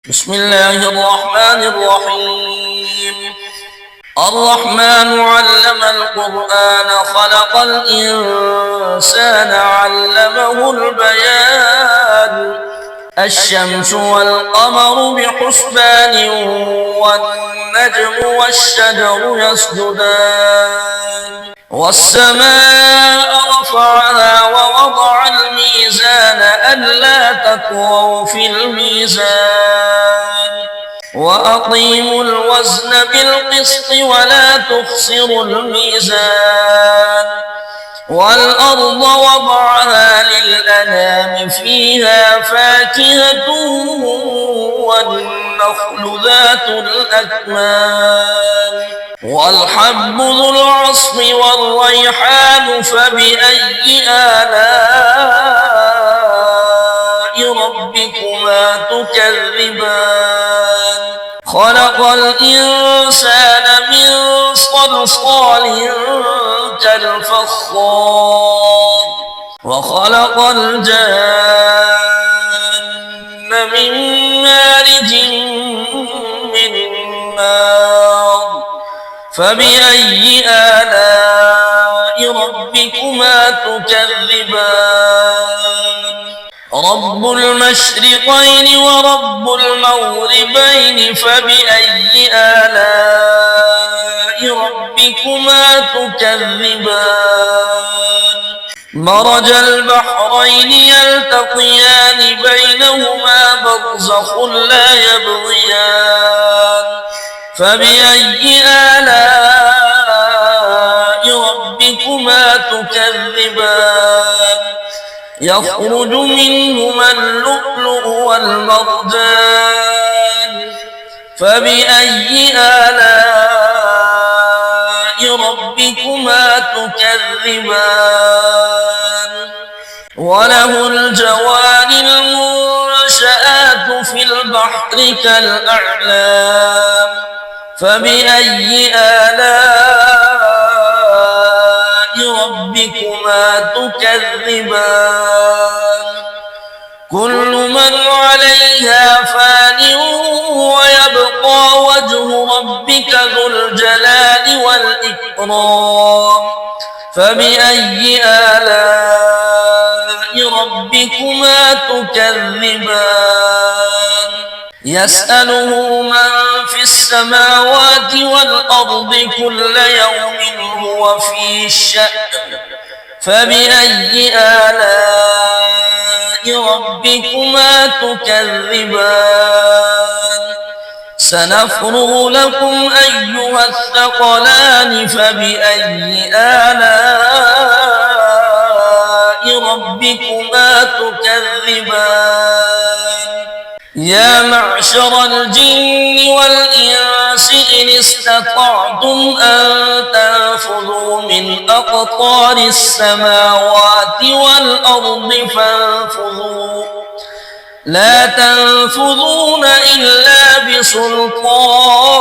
بسم الله الرحمن الرحيم. الرحمن علم القرآن خلق الإنسان علمه البيان. الشمس والقمر بحسبان والنجم والشجر يسجدان والسماء رفعها ووضع الميزان ألا تطغوا في الميزان وأقيموا الوزن بالقسط ولا تخسروا الميزان والأرض وضعها للأنام فيها فاكهة والنخل ذات الأكمام والحب ذو العصف والريحان فبأي آلاء ربكما تكذبان خلق الإنسان من صلصال كالفخار وخلق الجن من مارج من نار فبأي آلاء ربكما تكذبان رب المشرقين ورب المغربين فبأي آلاء ربكما تكذبان مرج البحرين يلتقيان بينهما برزخ لا يبغيان فبأي آلاء ربكما تكذبان يخرج منهما اللؤلؤ والمرجان فبأي آلاء ربكما تكذبان وله الجوار المنشآت في البحر كالأعلام فبأي آلاء ربكما تكذبان كل من عليها فان ويبقى وجه ربك ذو الجلال والإكرام فبأي آلاء ربكما تكذبان يسأله من في السماوات والأرض كل يوم هو في شأن فبأي آلاء ربكما تكذبان سنفرغ لكم أيها الثقلان فبأي آلاء ربكما تكذبان يا معشر الجن والإنس إن استطعتم أن تنفذوا من أقطار السماوات والأرض فانفذوا لا تنفذون إلا بسلطان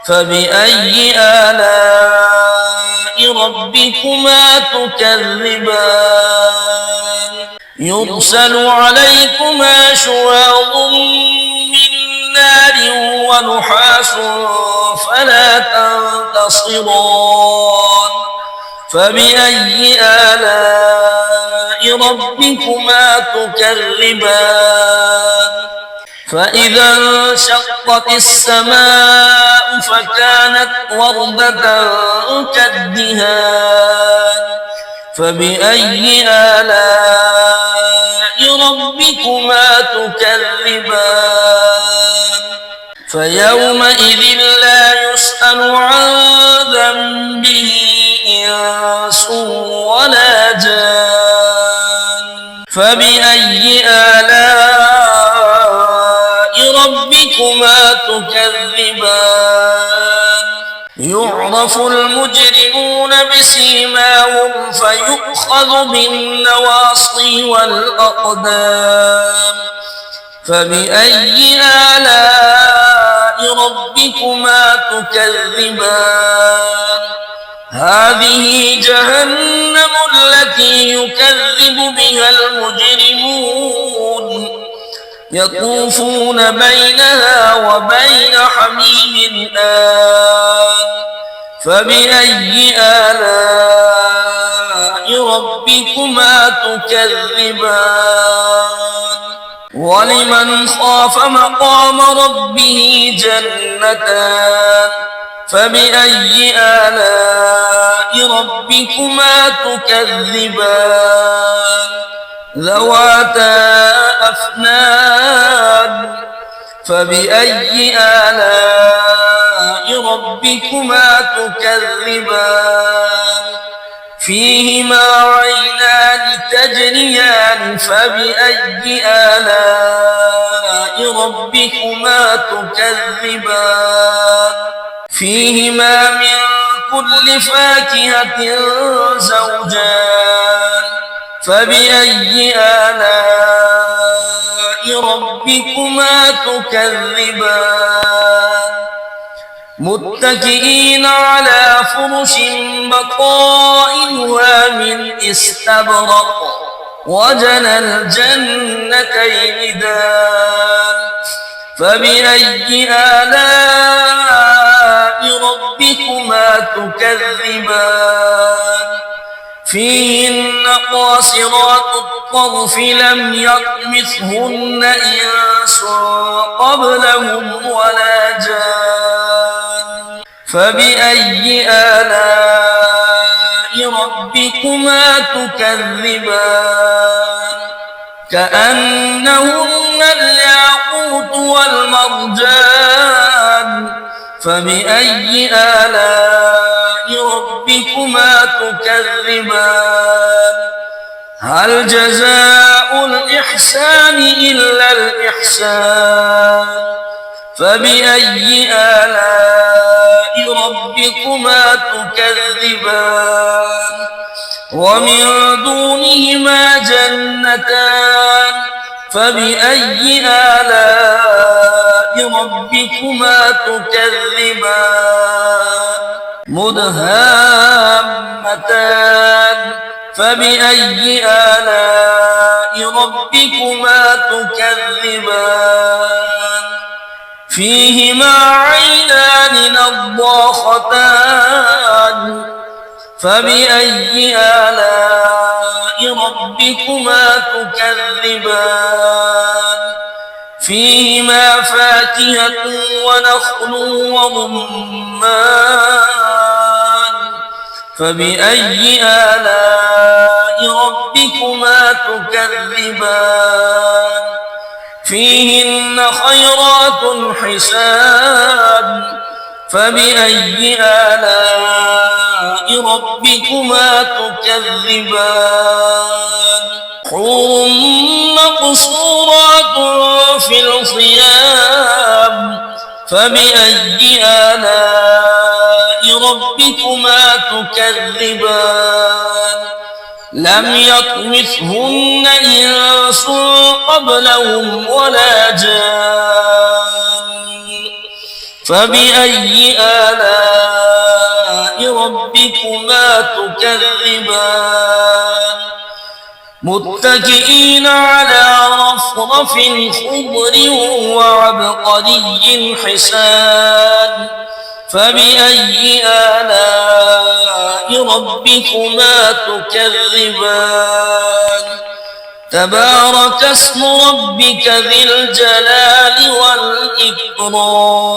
فبأي آلاء ربكما تكذبان يرسل عليكما شواظ من نار ونحاس فلا تنتصران فبأي آلاء ربكما تكذبان فإذا انشقت السماء فكانت وردة كالدهان فبأي آلاء ربكما تكذبان فيومئذ لا يسأل عن ذنبه إنس ولا جان فبأي آلاء ربكما تكذبان يعرف المجرمون بسيماهم فيؤخذ بالنواصي والأقدام فبأي آلاء ربكما تكذبان هذه جهنم التي يكذب بها المجرمون يطوفون بينها وبين حميم آن فبأي آلاء ربكما تكذبان ولمن خاف مقام ربه جنتان فبأي آلاء ربكما تكذبان ذواتا أفنان فبأي آلاء ربكما تكذبان فيهما عينان تجريان فبأي آلاء ربكما تكذبان فيهما من كل فاكهة زوجان فبأي آلاء ربكما تكذبان متكئين على فرش بطائنها من استبرق وجنى الجنتين دان فبأي آلاء ربكما تكذبان فيهن قاصرات الطرف لم يطمثهن إنس قبلهم ولا جان فبأي آلاء ربكما تكذبان كأنهن الياقوت والمرجان فبأي آلاء ربكما تكذبان هل جزاء الإحسان إلا الإحسان فبأي آلاء ربكما تكذبان ومن دونهما جنتان فبأي آلاء ربكما تكذبان مدهامتان فبأي آلاء ربكما تكذبان فيهما عينان نضاختان فبأي آلاء ربكما تكذبان فيهما فاكهة ونخل ورمان فبأي آلاء ربكما تكذبان فيهن خيرات حسان فبأي آلاء ربكما تكذبان حور مقصورات في الخيام فبأي آلاء ربكما تكذبان لم يطمثهن إنس قبلهم ولا جان فبأي آلاء ربكما تكذبان متكئين على رفرف خضر وعبقري حسان فبأي آلاء ربكما تكذبان تبارك اسم ربك ذي الجلال والإكرام